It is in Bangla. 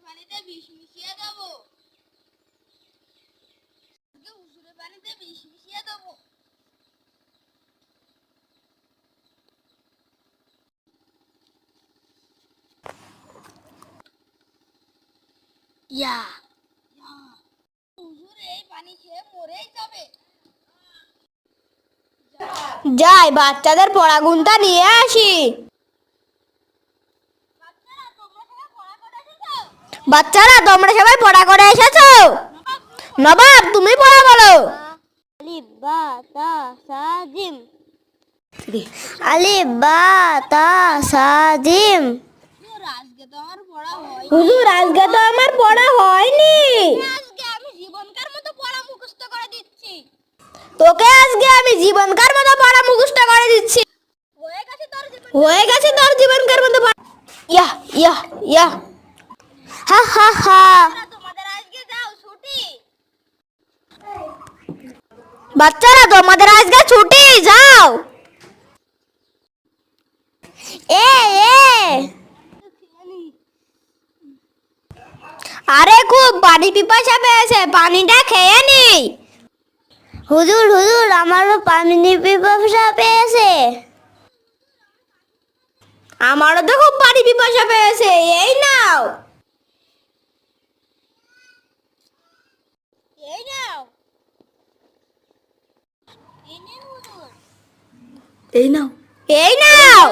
পানিতে বিষ মিশিয়ে দেবো। হুজুরের পানিতে বিষ মিশিয়ে দেবো। হুজুর এই পানি খেয়ে মরেই যাবে। যাই বাচ্চাদের পড়াগুনটা নিয়ে আসি। বাচ্চারা তোমরা সবাই পড়া করে এসেছো? নবাব তুমি পড়া বলো। আলিফ বা তা সা জিম। আলিফ বা তা সা জিম। আজকে তো আমার পড়া হয়নি। হুজুর আজকে তো আমার পড়া হয়নি। আজকে আমি জীবনকার মতো পড়া মুখস্থ করে দিচ্ছি। তোকে আজকে আমি জীবনকার মতো পড়া মুখস্থ করে দিচ্ছি। হয়ে গেছে তোর জীবনকার মতো ইয়া ইয়া ইয়া হা হা হা। তোমাদের আজকে যাও ছুটি। বাচ্চারা তোমাদের আজকে ছুটি, যাও। এ আরে খুব পানি পিপাসা পেয়েছে, পানিটা খেয়ে নি। হুজুর হুজুর আমারও পানি পিপাসা পেয়েছে। আমারও তো খুব পানি পিপাসা পেয়েছে, এই নাও। এই নাও। এই নে হুজুর। এই নাও। এই নাও।